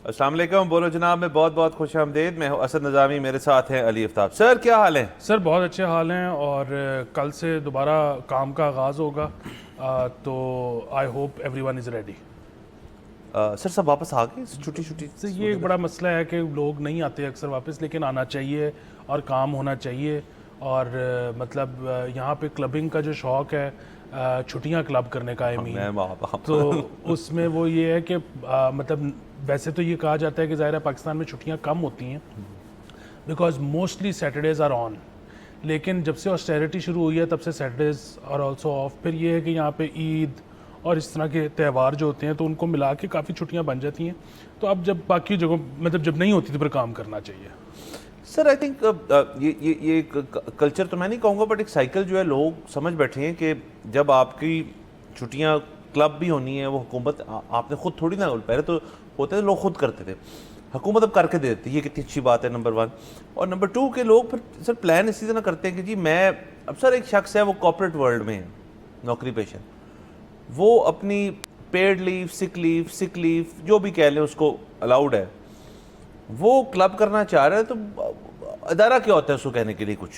अस्सलाम वालेकुम, बोलो जनाब में बहुत बहुत खुश आमदीद। मैं हूँ असद निज़ामी, मेरे साथ हैं अली आफ्ताब। सर क्या हाल है? सर बहुत अच्छे हाल हैं और कल से दोबारा काम का आगाज़ होगा, तो I hope everyone is ready. Sir सब वापस आ गए छुट्टी छुट्टी सर ये एक बड़ा मसला है कि लोग नहीं आते अक्सर वापस, लेकिन आना चाहिए और काम होना चाहिए। और मतलब यहाँ पे क्लबिंग का जो शौक़ है, छुट्टियाँ क्लब करने का, आई मीन, मैं वहाँ तो उसमें वो ये है कि मतलब वैसे तो ये कहा जाता है कि ज़ाहिर है पाकिस्तान में छुट्टियाँ कम होती हैं because mostly Saturdays are on, लेकिन जब से ऑस्टेरिटी शुरू हुई है तब से सैटरडेज़ आर ऑल्सो ऑफ। फिर ये है कि यहाँ पे ईद और इस तरह के त्यौहार जो होते हैं तो उनको मिला के काफ़ी छुट्टियाँ बन जाती हैं। तो अब जब बाकी जगहों मतलब जब नहीं होती तो फिर काम करना चाहिए। सर आई थिंक ये कल्चर तो मैं नहीं कहूँगा, बट एक साइकिल जो है लोग समझ बैठे हैं कि जब आपकी छुट्टियाँ क्लब भी होनी है, वो हुकूमत आपने खुद थोड़ी ना, पहले तो होते थे लोग खुद करते थे, हुकूमत अब करके दे देती है। ये कितनी अच्छी बात है, नंबर वन। और नंबर टू के लोग फिर सर प्लान इसी तरह करते हैं कि जी मैं अब सर एक शख्स है वो कॉर्पोरेट वर्ल्ड में है, नौकरी पेशा, वो अपनी पेड लीव, सिक लीव जो भी कह लें उसको अलाउड है, वो क्लब करना चाह रहा है तो अदारा क्या होता है उसको कहने के लिए? कुछ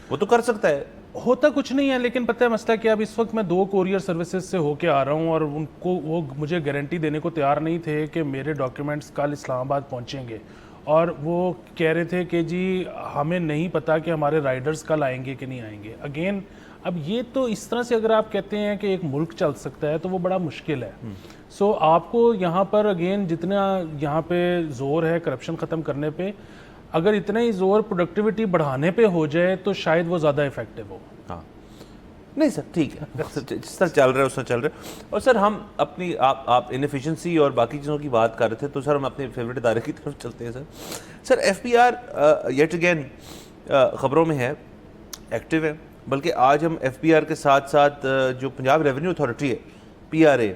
वो तो कर सकता है। होता कुछ नहीं है, लेकिन पता है मसला क्या, अब इस वक्त मैं 2 कोरियर सर्विसेज से होके आ रहा हूँ और उनको वो मुझे गारंटी देने को तैयार नहीं थे कि मेरे डॉक्यूमेंट्स कल इस्लामाबाद पहुँचेंगे। और वो कह रहे थे कि जी हमें नहीं पता कि हमारे राइडर्स कल आएंगे कि नहीं आएंगे। अगेन अब ये तो इस तरह से अगर आप कहते हैं कि एक मुल्क चल सकता है तो वो बड़ा मुश्किल है। सो आपको यहाँ पर अगेन जितना यहाँ पे जोर है करप्शन ख़त्म करने पे, अगर इतना ही जोर प्रोडक्टिविटी बढ़ाने पे हो जाए तो शायद वो ज़्यादा इफेक्टिव हो। हाँ नहीं सर ठीक है, जिस तरह चल रहा है उस तरह चल रहा है। और सर हम अपनी आप इनएफिशिएंसी और बाकी चीज़ों की बात कर रहे थे, तो सर हम अपने फेवरेट इदारे की तरफ चलते हैं। सर एफबीआर येट अगेन ख़बरों में है, एक्टिव है। बल्कि आज हम एफबीआर के साथ साथ जो पंजाब रेवेन्यू अथॉरिटी है, पीआरए,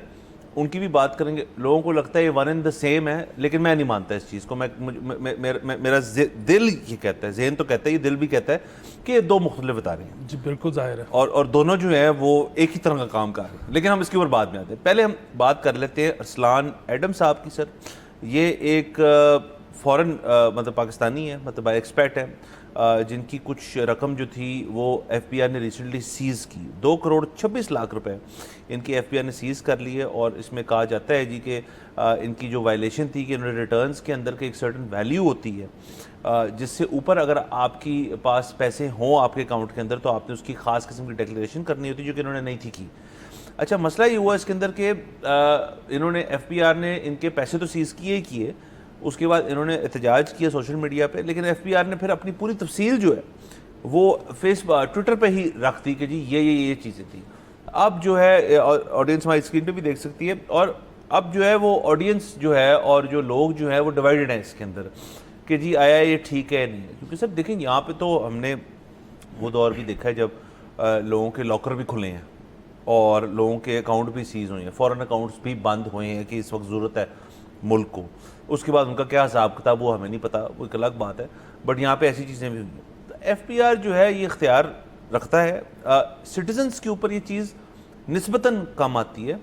उनकी भी बात करेंगे। लोगों को लगता है ये वन एंड द सेम है, लेकिन मैं नहीं मानता इस चीज़ को। मेरा दिल ये कहता है, जहन तो कहता है, ये दिल भी कहता है कि ये 2 मुख्तलिफ इदारे हैं। जी बिल्कुल जाहिर है। और दोनों जो है वो एक ही तरह का काम कर रहे हैं, लेकिन हम इसके ऊपर बाद में आते हैं। पहले हम बात कर लेते हैं अरसलान एडम साहब की। सर ये एक फ़ॉरेन मतलब पाकिस्तानी है, मतलब एक्सपर्ट है, जिनकी कुछ रकम जो थी वो एफबीआर ने रिसेंटली सीज़ की। 2 करोड़ 26 लाख रुपए इनकी एफबीआर ने सीज़ कर लिए। और इसमें कहा जाता है जी कि इनकी जो वायलेशन थी कि इन्होंने रिटर्न्स के अंदर के एक सर्टन वैल्यू होती है, जिससे ऊपर अगर आपकी पास पैसे हों आपके अकाउंट के अंदर तो आपने उसकी ख़ास किस्म की डिक्लेरेशन करनी होती है, जो कि इन्होंने नहीं थी की। अच्छा मसला ये हुआ इसके अंदर के इन्होंने एफबीआर ने इनके पैसे तो सीज़ किए ही किए, उसके बाद इन्होंने एहतजाज किया सोशल मीडिया पे, लेकिन एफबीआर ने फिर अपनी पूरी तफसील जो है वो ट्विटर पे ही रख दी कि जी ये चीज़ें थी। अब जो है ऑडियंस हमारी स्क्रीन पे भी देख सकती है, और अब जो है वो ऑडियंस जो है और जो लोग जो है वो डिवाइडेड हैं इसके अंदर कि जी आया ये ठीक है नहीं है। क्योंकि सर देखें यहाँ पे तो हमने वो दौर भी देखा है जब लोगों के लॉकर भी खुले हैं और लोगों के अकाउंट भी सीज़ हुए हैं, फ़ॉरेन अकाउंट्स भी बंद हुए हैं कि इस वक्त ज़रूरत है मुल्क को। उसके बाद उनका क्या हिसाब किताब वो हमें नहीं पता, वो एक अलग बात है, बट यहाँ पे ऐसी चीज़ें भी हुई हैं। तो एफबीआर जो है ये इख्तियार रखता है, सिटीजन्स के ऊपर ये चीज़ निस्बतन कम आती है।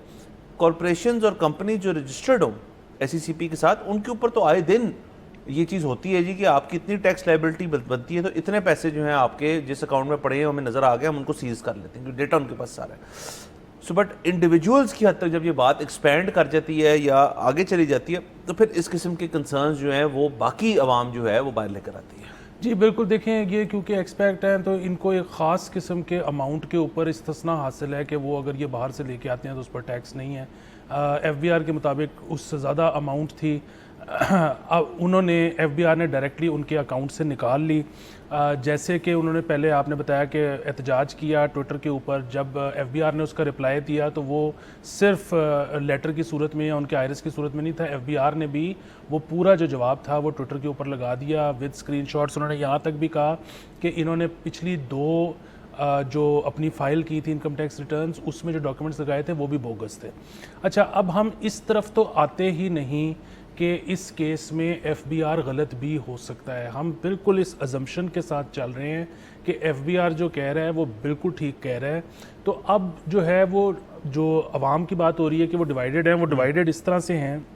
कॉरपोरेशंस और कंपनी जो रजिस्टर्ड हो एसईसीपी के साथ, उनके ऊपर तो आए दिन ये चीज़ होती है जी कि आपकी इतनी टैक्स लाइबिलिटी बनती है, तो इतने पैसे जो हैं आपके जिस अकाउंट में पड़े हैं हमें नज़र आ गए, हम उनको सीज़ कर लेते हैं क्योंकि डेटा उनके पास सारा है। सो बट इंडिविजुअल्स की हद तक जब ये बात एक्सपेंड कर जाती है या आगे चली जाती है, तो फिर इस किस्म के कंसर्न्स जो हैं वो बाकी अवाम जो है वो बाहर लेकर आती है। जी बिल्कुल, देखें ये क्योंकि एक्सपर्ट हैं तो इनको एक ख़ास किस्म के अमाउंट के ऊपर इस्तिस्ना हासिल है कि वो अगर ये बाहर से लेके आते हैं तो उस पर टैक्स नहीं है। एफबीआर के मुताबिक उससे ज़्यादा अमाउंट थी, अब उन्होंने एफबीआर ने डायरेक्टली उनके अकाउंट से निकाल ली। जैसे कि उन्होंने पहले आपने बताया कि एहतजाज किया ट्विटर के ऊपर, जब एफबीआर ने उसका रिप्लाई दिया तो वो सिर्फ लेटर की सूरत में या उनके आयरस की सूरत में नहीं था, एफबीआर ने भी वो पूरा जो जवाब था वो ट्विटर के ऊपर लगा दिया विद स्क्रीनशॉट्स। उन्होंने यहाँ तक भी कहा कि इन्होंने पिछली 2 जो अपनी फ़ाइल की थी इनकम टैक्स रिटर्न्स, उसमें जो डॉक्यूमेंट्स लगाए थे वो भी बोगस थे। अच्छा अब हम इस तरफ तो आते ही नहीं कि इस केस में एफबीआर गलत भी हो सकता है। हम बिल्कुल इस अजम्पशन के साथ चल रहे हैं कि एफबीआर जो कह रहा है वो बिल्कुल ठीक कह रहा है। तो अब जो है वो जो अवाम की बात हो रही है कि वो डिवाइडेड हैं, वो डिवाइडेड इस तरह से हैं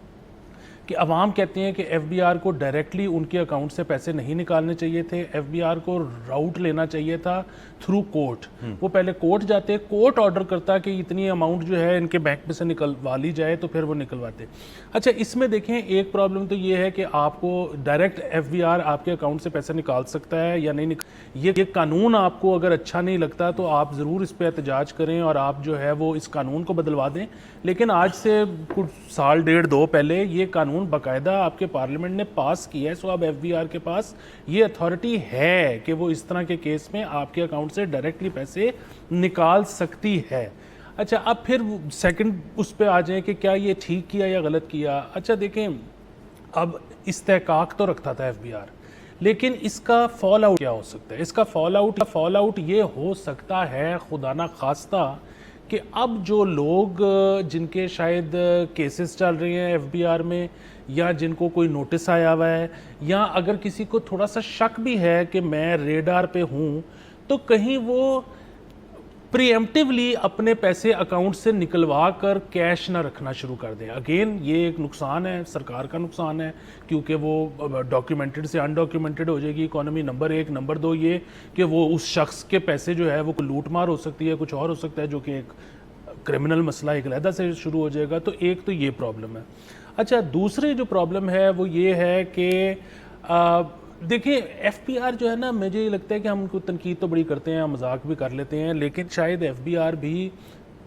कि अवाम कहते हैं कि एफबीआर को डायरेक्टली उनके अकाउंट से पैसे नहीं निकालने चाहिए थे, एफबीआर को राउट लेना चाहिए था थ्रू कोर्ट। वो पहले कोर्ट जाते, कोर्ट ऑर्डर करता कि इतनी अमाउंट जो है इनके बैंक में से निकलवा ली जाए, तो फिर वो निकलवाते। अच्छा, इसमें देखें एक प्रॉब्लम तो ये है कि आपको डायरेक्ट एफबीआर आपके अकाउंट से पैसे निकाल सकता है या नहीं ये कानून आपको अगर अच्छा नहीं लगता तो आप ज़रूर इस पर एहतजाज करें और आप जो है वो इस कानून को बदलवा दें। लेकिन आज से कुछ साल डेढ़ दो पहले ये कानून बाकायदा आपके पार्लियामेंट ने पास किया है, सो अब एफबीआर के पास ये अथॉरिटी है कि वो इस तरह के केस में आपके अकाउंट से डायरेक्टली पैसे निकाल सकती है। अच्छा, अब फिर सेकंड उस पर आ जाए कि क्या ये ठीक किया या गलत किया। अच्छा देखें, अब इस्तेहकाक तो रखता था एफबीआर, लेकिन इसका फॉल आउट क्या हो सकता है? इसका फॉल आउट ये हो सकता है खुदा ना खास्ता कि अब जो लोग जिनके शायद केसेस चल रहे हैं एफबीआर में, या जिनको कोई नोटिस आया हुआ है, या अगर किसी को थोड़ा सा शक भी है कि मैं रेडार पे हूँ, तो कहीं वो प्रीएम्प्टिवली अपने पैसे अकाउंट से निकलवा कर कैश ना रखना शुरू कर दें। अगेन ये एक नुकसान है, सरकार का नुकसान है, क्योंकि वो डॉक्यूमेंटेड से अनडॉक्यूमेंटेड हो जाएगी इकोनॉमी, नंबर एक। नंबर दो ये कि वो उस शख्स के पैसे जो है वो लूट मार हो सकती है, कुछ और हो सकता है, जो कि एक क्रिमिनल मसला एक अलहदा से शुरू हो जाएगा। तो एक तो ये प्रॉब्लम है। अच्छा, दूसरी जो प्रॉब्लम है वो ये है कि देखिए एफबीआर जो है ना, मुझे ये लगता है कि हम उनको तनकीद तो बड़ी करते हैं, मजाक भी कर लेते हैं, लेकिन शायद एफबीआर भी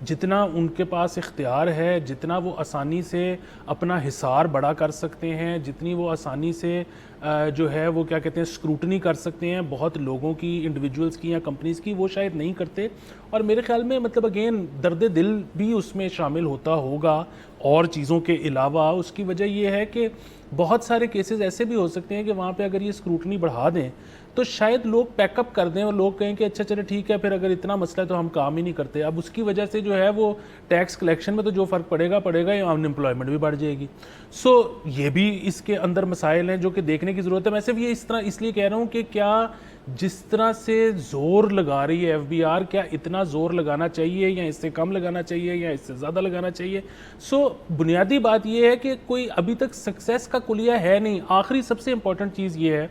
जितना उनके पास इख्तियार है, जितना वो आसानी से अपना हिसार बड़ा कर सकते हैं, जितनी वो आसानी से जो है वो क्या कहते हैं स्क्रूटनी कर सकते हैं बहुत लोगों की, इंडिविजुअल्स की या कंपनीज़ की, वो शायद नहीं करते। और मेरे ख्याल में मतलब अगेन दर्द दिल भी उसमें शामिल होता होगा और चीज़ों के अलावा। उसकी वजह ये है कि बहुत सारे केसेस ऐसे भी हो सकते हैं कि वहाँ पे अगर ये स्क्रूटनी बढ़ा दें तो शायद लोग पैकअप कर दें और लोग कहें कि अच्छा चलो ठीक है, फिर अगर इतना मसला है तो हम काम ही नहीं करते। अब उसकी वजह से जो है वो टैक्स कलेक्शन में तो जो फ़र्क पड़ेगा या अनएम्प्लॉयमेंट भी बढ़ जाएगी। सो ये भी इसके अंदर मसाइल हैं जो कि देखने की ज़रूरत है। मैं सिर्फ ये इस तरह इसलिए कह रहा हूँ कि क्या जिस तरह से ज़ोर लगा रही है एफबीआर, क्या इतना ज़ोर लगाना चाहिए या इससे कम लगाना चाहिए या इससे ज़्यादा लगाना चाहिए? सो बुनियादी बात यह है कि कोई अभी तक सक्सेस का कुलिया है नहीं। आखिरी सबसे इंपॉर्टेंट चीज़ ये है,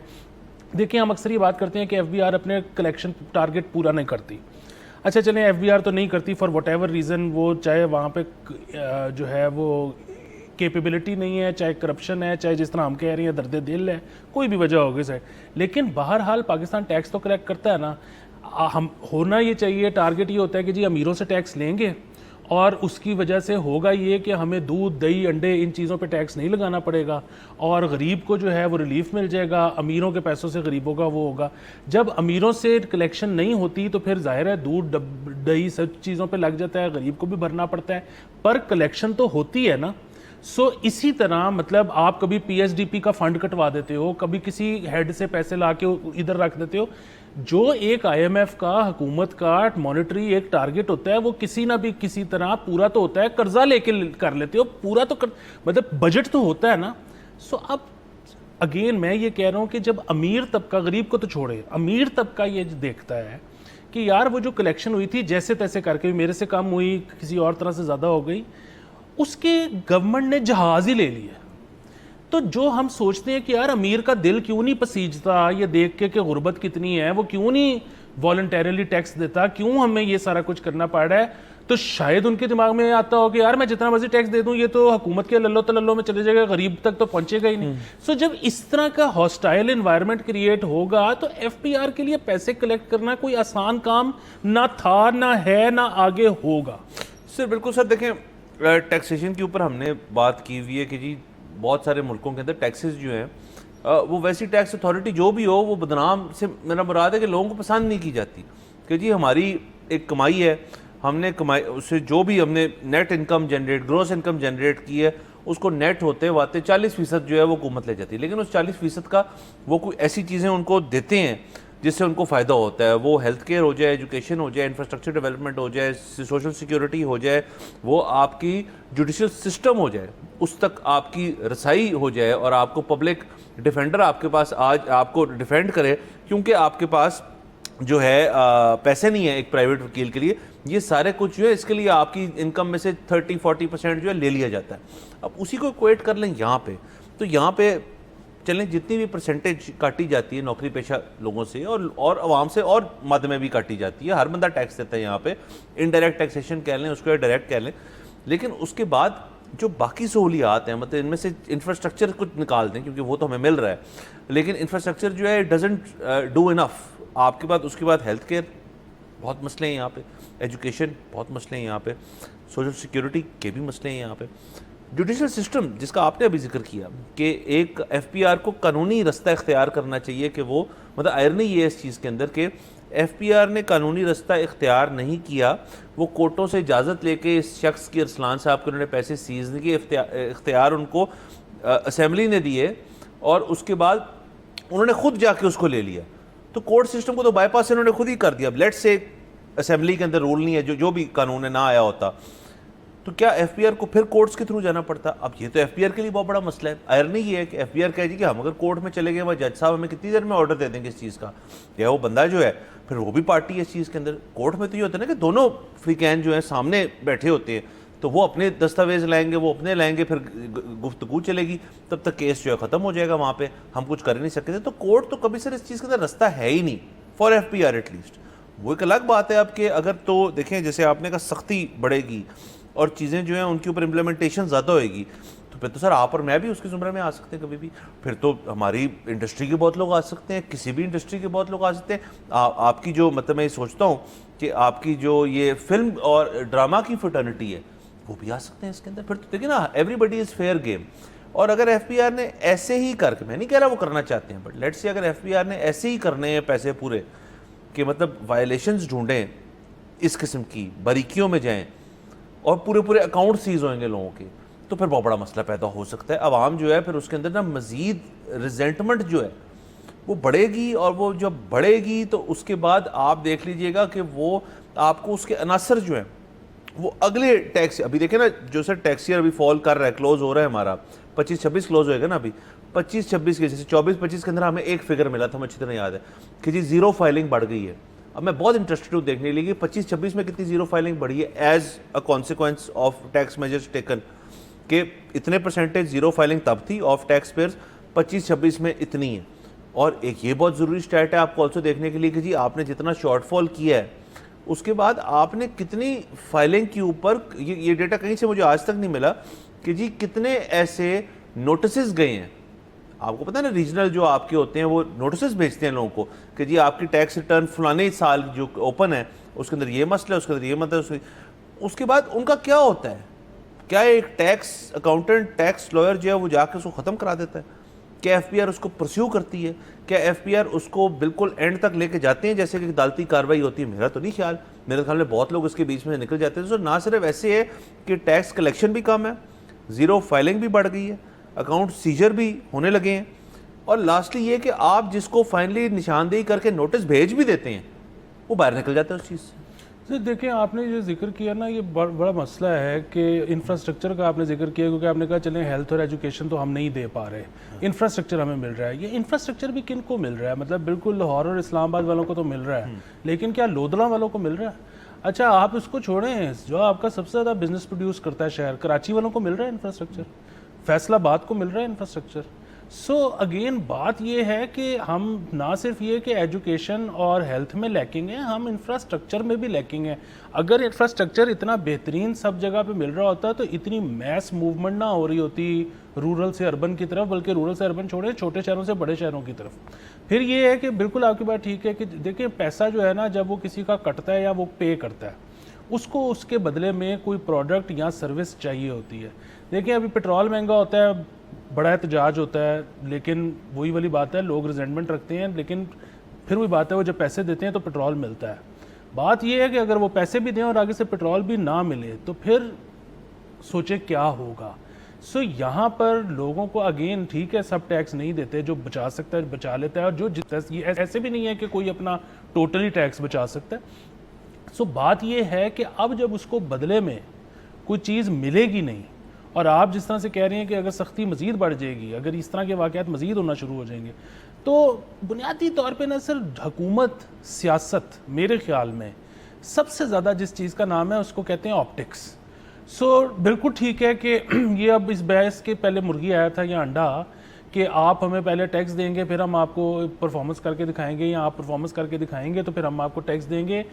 देखिए हम अक्सर ये बात करते हैं कि एफबीआर अपने कलेक्शन टारगेट पूरा नहीं करती। अच्छा चलें, एफबीआर तो नहीं करती फॉर वट एवर रीज़न, वो चाहे वहाँ पे जो है वो कैपेबिलिटी नहीं है, चाहे करप्शन है, चाहे जिस तरह हम कह रहे हैं दर्द दिल है, कोई भी वजह होगी सर, लेकिन बहरहाल पाकिस्तान टैक्स तो कलेक्ट करता है ना। हम होना ये चाहिए, टारगेट ये होता है कि जी अमीरों से टैक्स लेंगे और उसकी वजह से होगा ये कि हमें दूध दही अंडे इन चीज़ों पे टैक्स नहीं लगाना पड़ेगा और गरीब को जो है वो रिलीफ मिल जाएगा। अमीरों के पैसों से गरीबों का वो होगा। जब अमीरों से कलेक्शन नहीं होती तो फिर जाहिर है दूध दही सब चीज़ों पे लग जाता है, गरीब को भी भरना पड़ता है, पर कलेक्शन तो होती है ना। सो इसी तरह मतलब आप कभी पीएसडीपी का फंड कटवा देते हो, कभी किसी हेड से पैसे ला के इधर रख देते हो। जो एक आईएमएफ का, हुकूमत का मॉनेटरी एक टारगेट होता है, वो किसी ना भी किसी तरह पूरा तो होता है। कर्जा लेके कर लेते हो, पूरा तो मतलब बजट तो होता है ना। सो अब अगेन मैं ये कह रहा हूँ कि जब अमीर तबका, गरीब को तो छोड़े, अमीर तबका ये देखता है कि यार वो जो कलेक्शन हुई थी जैसे तैसे करके, मेरे से कम हुई, किसी और तरह से ज़्यादा हो गई, उसके गवर्नमेंट ने जहाज़ ही ले लिया। तो जो हम सोचते हैं कि यार अमीर का दिल क्यों नहीं पसीजता ये देख के कि गुर्बत कितनी है, वो क्यों नहीं वॉलंटरली टैक्स देता, क्यों हमें ये सारा कुछ करना पड़ रहा है, तो शायद उनके दिमाग में आता हो कि यार मैं जितना मर्जी टैक्स दे दूं ये तो हुकूमत के लल्लो तलल्लो में चले जाएगा, गरीब तक तो पहुंचेगा ही नहीं। सो जब इस तरह का हॉस्टाइल एनवायरनमेंट क्रिएट होगा तो एफपीआर के लिए पैसे कलेक्ट करना कोई आसान काम ना था, ना है, ना आगे होगा। सर बिल्कुल सर, देखें टैक्सेशन के ऊपर हमने बात की हुई है कि जी बहुत सारे मुल्कों के अंदर टैक्सेस जो हैं वो वैसी टैक्स अथॉरिटी जो भी हो वो बदनाम से, मेरा मुराद है कि लोगों को पसंद नहीं की जाती कि जी हमारी एक कमाई है, हमने कमाई उससे जो भी हमने net income generate, gross income generate की है, उसको नेट होते वाते 40% जो है वो हुकूमत ले जाती है। लेकिन उस 40% का वो कोई ऐसी चीज़ें उनको देते हैं जिससे उनको फ़ायदा होता है, वो हेल्थ केयर हो जाए, एजुकेशन हो जाए, इंफ्रास्ट्रक्चर डेवलपमेंट हो जाए, सोशल सिक्योरिटी हो जाए, वो आपकी जुडिशल सिस्टम हो जाए, उस तक आपकी रसाई हो जाए और आपको पब्लिक डिफेंडर आपके पास आज आपको डिफेंड करे क्योंकि आपके पास जो है पैसे नहीं है एक प्राइवेट वकील के लिए, ये सारे कुछ जो है इसके लिए आपकी इनकम में से 30-40% जो है ले लिया जाता है। अब उसी को इक्वेट कर लें यहाँ पे, तो यहाँ पे चलें जितनी भी परसेंटेज काटी जाती है नौकरी पेशा लोगों से और आवाम से और मद में भी काटी जाती है, हर बंदा टैक्स देता है यहाँ पे, इनडायरेक्ट टैक्सेशन कह लें उसको या डायरेक्ट कह लें। लेकिन उसके बाद जो बाकी सहूलियात हैं, मतलब इनमें से इंफ्रास्ट्रक्चर कुछ निकाल दें क्योंकि वो तो हमें मिल रहा है, लेकिन इंफ्रास्ट्रक्चर जो है डजंट डू इनफ। आपके बाद उसके बाद हेल्थ केयर बहुत मसले हैं यहाँ पे, एजुकेशन बहुत मसले हैं यहाँ पे, सोशल सिक्योरिटी के भी मसले हैं यहाँ पे, जुडिशल सिस्टम जिसका आपने अभी जिक्र किया कि एक एफपीआर को कानूनी रास्ता इख्तियार करना चाहिए कि वो, मतलब आयरनी ये है इस चीज़ के अंदर कि एफपीआर ने कानूनी रास्ता इख्तियार नहीं किया, वो कोर्टों से इजाज़त लेके इस शख्स की, अरसलान साहब के, उन्होंने पैसे सीज नहीं किए, इख्तियार उनको असेंबली ने दिए और उसके बाद उन्होंने खुद जाके उसको ले लिया। तो कोर्ट सिस्टम को तो बाईपास उन्होंने खुद ही कर दिया। लेट्स से असेंबली के अंदर रूल नहीं है, जो भी कानून है ना आया होता, तो क्या एफपीआर को फिर कोर्ट्स के थ्रू जाना पड़ता? अब ये तो एफपीआर के लिए बहुत बड़ा मसला है। आयरनी ये है कि एफपीआर कह जी कि हम अगर कोर्ट में चले गए, वह जज साहब हमें कितनी देर में ऑर्डर दे देंगे इस चीज़ का, या वो बंदा जो है फिर वो भी पार्टी है इस चीज़ के अंदर। कोर्ट में तो ये होता है ना कि दोनों फ्रीकैन जो है सामने बैठे होते हैं, तो वो अपने दस्तावेज लाएंगे, वो अपने लाएंगे, फिर गुफ्तगू चलेगी, तब तक केस जो है ख़त्म हो जाएगा, वहाँ पे हम कुछ कर ही नहीं सकते। तो कोर्ट तो कभी सर इस चीज़ के अंदर रास्ता है ही नहीं फॉर एफपीआर एटलीस्ट। वो एक अलग बात है आपके, अगर तो देखें जैसे आपने कहा सख्ती बढ़ेगी और चीज़ें जो हैं उनके ऊपर इम्प्लीमेंटेशन ज़्यादा होएगी, तो फिर तो सर आप और मैं भी उसकी ज़ुमरे में आ सकते हैं कभी भी। फिर तो हमारी इंडस्ट्री के बहुत लोग आ सकते हैं, किसी भी इंडस्ट्री के बहुत लोग आ सकते हैं। आपकी जो, मतलब मैं ये सोचता हूँ कि आपकी जो ये फिल्म और ड्रामा की फ्रेटर्निटी है वो भी आ सकते हैं इसके अंदर। फिर तो देखिए ना, एवरीबडी इज़ फेयर गेम। और अगर एफपीआर ने ऐसे ही करके, मैं नहीं कह रहा वो करना चाहते हैं, बट लेट्स से अगर एफपीआर ने ऐसे ही करने हैं पैसे पूरे कि मतलब वायलेशंस ढूंढें इस किस्म की, बारीकियों में जाएं और पूरे पूरे अकाउंट सीज होंगे लोगों के, तो फिर बहुत बड़ा मसला पैदा हो सकता है। अवाम जो है फिर उसके अंदर ना मज़ीद रिजेंटमेंट जो है वो बढ़ेगी, और वो जब बढ़ेगी तो उसके बाद आप देख लीजिएगा कि वो आपको उसके अनासर जो हैं वो अगले टैक्स, अभी देखें ना जो सर टैक्स ईयर अभी फॉल कर रहा है, क्लोज हो रहा है हमारा 25-26 क्लोज होएगा ना अभी 25-26 के, जैसे 24-25 के अंदर हमें एक फिगर मिला था, हमें अच्छी तरह याद है कि जी ज़ीरो फाइलिंग बढ़ गई है। अब मैं बहुत इंटरेस्टेड हूँ देखने के लिए कि 25-26 में कितनी ज़ीरो फाइलिंग बढ़ी है as a consequence of tax measures taken, कि इतने परसेंटेज ज़ीरो फाइलिंग तब थी ऑफ टैक्स पेयर्स, 25-26 में इतनी है। और एक ये बहुत ज़रूरी स्टैट है आपको ऑल्सो देखने के लिए कि जी आपने जितना शॉर्टफॉल किया है उसके बाद आपने कितनी फाइलिंग के ऊपर, ये डेटा कहीं से मुझे आज तक नहीं मिला कि जी कितने ऐसे नोटिस गए हैं। आपको पता है ना, रीजनल जो आपके होते हैं वो नोटिस भेजते हैं लोगों को कि जी आपकी टैक्स रिटर्न फलाने साल जो ओपन है उसके अंदर ये मसला है, उसके अंदर ये मतलब, उसके बाद उनका क्या होता है? क्या एक टैक्स अकाउंटेंट, टैक्स लॉयर जो है वो जाके उसको ख़त्म करा देता है? क्या एफपीआर उसको परस्यू करती है? क्या एफपीआर उसको बिल्कुल एंड तक लेके जाते हैं जैसे कि अदालती कार्रवाई होती है? मेरा तो नहीं ख्याल, मेरे ख्याल में बहुत लोग इसके बीच में निकल जाते हैं। तो ना सिर्फ ऐसे है कि टैक्स कलेक्शन भी कम है, ज़ीरो फाइलिंग भी बढ़ गई है, अकाउंट सीजर भी होने लगे हैं, और लास्टली ये कि आप जिसको फाइनली निशानदेही करके नोटिस भेज भी देते हैं वो बाहर निकल जाता है उस चीज़ से। सर देखिए, आपने जो जिक्र किया ना, ये बड़ा मसला है कि इंफ्रास्ट्रक्चर का आपने जिक्र किया, क्योंकि आपने कहा चलें हेल्थ और एजुकेशन तो हम नहीं दे पा रहे, इंफ्रास्ट्रक्चर हमें मिल रहा है। ये इंफ्रास्ट्रक्चर भी किन को मिल रहा है? मतलब बिल्कुल लाहौर और इस्लामाबाद वालों को तो मिल रहा है, लेकिन क्या लोधड़ा वालों को मिल रहा है? अच्छा आप इसको छोड़ें, जो आपका सबसे ज़्यादा बिजनेस प्रोड्यूस करता है शहर, कराची वालों को मिल रहा है इंफ्रास्ट्रक्चर, फैसलाबाद को मिल रहा है इंफ्रास्ट्रक्चर। सो अगेन बात ये है कि हम ना सिर्फ ये कि एजुकेशन और हेल्थ में लैकिंग है, हम इंफ्रास्ट्रक्चर में भी लैकिंग है। अगर इंफ्रास्ट्रक्चर इतना बेहतरीन सब जगह पे मिल रहा होता तो इतनी मैस मूवमेंट ना हो रही होती रूरल से अर्बन की तरफ, बल्कि रूरल से अर्बन छोड़े छोटे शहरों से बड़े शहरों की तरफ। फिर ये है कि बिल्कुल आपकी बात ठीक है कि देखिए पैसा जो है ना, जब वो किसी का कटता है या वो पे करता है, उसको उसके बदले में कोई प्रोडक्ट या सर्विस चाहिए होती है। देखिए अभी पेट्रोल महंगा होता है, बड़ा एहतजाज होता है, लेकिन वही वाली बात है, लोग रिजेंटमेंट रखते हैं, लेकिन फिर वही बात है, वो जब पैसे देते हैं तो पेट्रोल मिलता है। बात ये है कि अगर वो पैसे भी दें और आगे से पेट्रोल भी ना मिले तो फिर सोचे क्या होगा। सो यहाँ पर लोगों को अगेन ठीक है, सब टैक्स नहीं देते, जो बचा सकता है बचा लेता है, और जो ये ऐसे भी नहीं है कि कोई अपना टोटली टैक्स बचा सकता है। सो बात ये है कि अब जब उसको बदले में कोई चीज़ मिलेगी नहीं और आप जिस तरह से कह रहे हैं कि अगर सख्ती मज़ीद बढ़ जाएगी, अगर इस तरह के वाक़यात मज़ीद होना शुरू हो जाएंगे, तो बुनियादी तौर पे ना सर हुकूमत, सियासत मेरे ख़्याल में सबसे ज़्यादा जिस चीज़ का नाम है उसको कहते हैं ऑप्टिक्स। सो बिल्कुल ठीक है कि ये अब इस बहस के पहले मुर्गी आया था या अंडा कि आप हमें पहले टैक्स देंगे फिर हम आपको परफॉर्मेंस करके दिखाएंगे, या आप परफॉर्मेंस करके दिखाएंगे तो फिर हम आपको टैक्स देंगे।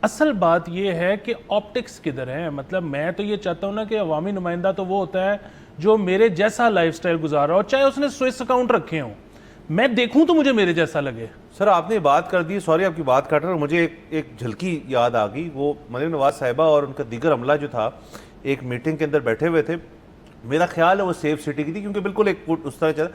असल बात ये है कि ऑप्टिक्स किधर है। मतलब मैं तो ये चाहता हूँ ना कि अवामी नुमाइंदा तो वो होता है जो मेरे जैसा लाइफस्टाइल गुजारा हो, चाहे उसने स्विस अकाउंट रखे हों, मैं देखूं तो मुझे मेरे जैसा लगे। सर आपने बात कर दी, सॉरी आपकी बात काट रहा हूँ, मुझे एक झलकी याद आ गई। वो मरीम नवाज साहिबा और उनका दीगर अमला जो था एक मीटिंग के अंदर बैठे हुए थे, मेरा ख्याल है वो सेफ सिटी की थी, क्योंकि बिल्कुल एक उस तरह चला।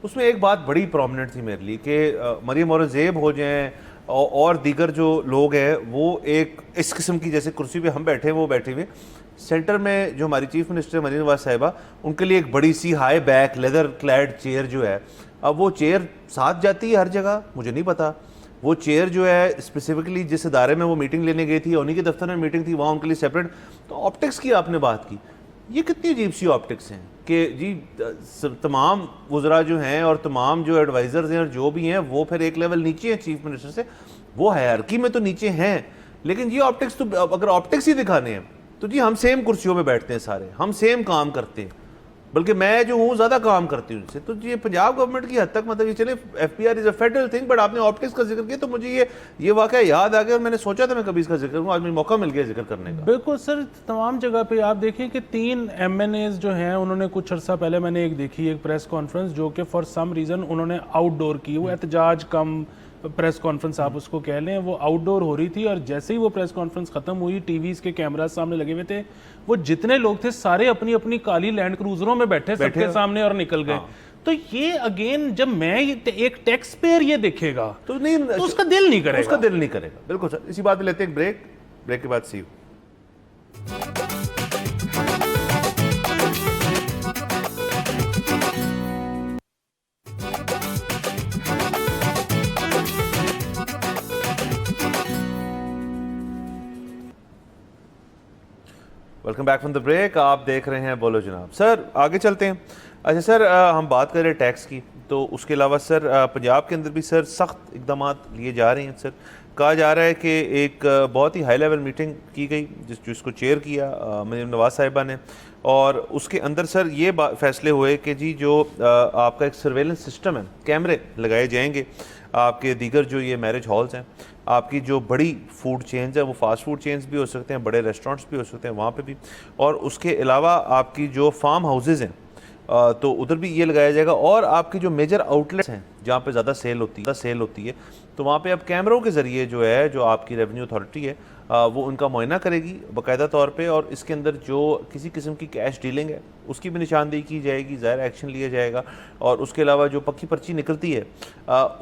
उसमें एक बात बड़ी प्रोमिनेंट थी मेरे लिए कि मरीम औरंगजेब हो जाएं और दीगर जो लोग हैं वो एक इस किस्म की, जैसे कुर्सी पे हम बैठे हैं वो बैठे हुए, सेंटर में जो हमारी चीफ मिनिस्टर मरीम नवाज साहिबा, उनके लिए एक बड़ी सी high back leather clad chair जो है, अब वो चेयर साथ जाती है हर जगह, मुझे नहीं पता। वो चेयर जो है स्पेसिफिकली जिस इदारे में वो मीटिंग लेने गई थी, उन्हीं के दफ्तर में मीटिंग थी, वहाँ उनके लिए सेपरेट। तो ऑप्टिक्स की आपने बात की, ये कितनी अजीब सी ऑप्टिक्स हैं कि जी तमाम वज़रा जो हैं और तमाम जो एडवाइज़र्स हैं और जो भी हैं वो फिर एक लेवल नीचे हैं चीफ मिनिस्टर से, वो हायरार्की में तो नीचे हैं, लेकिन ये ऑप्टिक्स तो अगर ऑप्टिक्स ही दिखाने हैं तो जी हम सेम कुर्सियों में बैठते हैं सारे, हम सेम काम करते हैं, बल्कि मैं जो हूँ ज़्यादा काम करती हूँ उनसे। तो ये पंजाब गवर्नमेंट की हद तक मतलब ये चले FPR is a federal thing, but आपने ऑप्टिक्स का जिक्र किया तो मुझे ये वाक़या याद आ गया और मैंने सोचा था मैं कभी इसका जिक्र करूँ, आज मुझे मौका मिल गया जिक्र करने का। बिल्कुल सर, तमाम जगह पे आप देखिए कि 3 MNAs जो हैं, उन्होंने कुछ अर्सा पहले मैंने एक देखी एक प्रेस कॉन्फ्रेंस जो कि फॉर सम रीज़न उन्होंने आउटडोर की, वो एहतजाज कम प्रेस कॉन्फ्रेंस आप उसको कह लें, वो आउटडोर हो रही थी। और जैसे ही वो प्रेस कॉन्फ्रेंस खत्म हुई, टीवीज के कैमरा सामने लगे हुए थे, वो जितने लोग थे सारे अपनी अपनी काली लैंड क्रूजरों में बैठे सबके सामने और निकल गए। तो ये अगेन जब मैं एक टैक्स पेयर ये देखेगा तो नहीं, तो उसका दिल नहीं करेगा, उसका दिल नहीं करेगा। बिल्कुल सर, इसी बात पे लेते हैं एक ब्रेक के बाद see you. Welcome back from the break. आप देख रहे हैं बोलो जनाब। सर आगे चलते हैं। अच्छा सर, हम बात करें टैक्स की, तो उसके अलावा सर पंजाब के अंदर भी सर सख्त इकदाम लिए जा रहे हैं। सर कहा जा रहा है कि एक बहुत ही हाई लेवल मीटिंग की गई जिसको चेयर किया मरीम नवाज साहिबा ने, और उसके अंदर सर ये फैसले हुए कि जी जो आपका एक सर्वेलेंस सिस्टम है, कैमरे लगाए जाएंगे आपके दीगर जो ये मैरिज हॉल्स हैं, आपकी जो बड़ी फूड चेन्स हैं, वो फास्ट फूड चेन्स भी हो सकते हैं, बड़े रेस्टोरेंट्स भी हो सकते हैं, वहाँ पे भी, और उसके अलावा आपकी जो फार्म हाउसेज़ हैं तो उधर भी ये लगाया जाएगा। और आपकी जो मेजर आउटलेट्स हैं जहाँ पे ज़्यादा सेल होती है तो वहाँ पे अब कैमरों के ज़रिए जो है, जो आपकी रेवेन्यू अथॉरिटी है वो उनका मुआयना करेगी बाकायदा तौर पे, और इसके अंदर जो किसी किस्म की कैश डीलिंग है उसकी भी निशानदेही की जाएगी, ज़ाहिर एक्शन लिया जाएगा। और उसके अलावा जो पक्की पर्ची निकलती है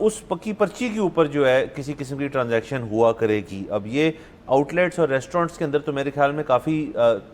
उस पक्की पर्ची के ऊपर जो है किसी किस्म की ट्रांजैक्शन हुआ करेगी। अब ये आउटलेट्स और रेस्टोरेंट्स के अंदर तो मेरे ख्याल में काफ़ी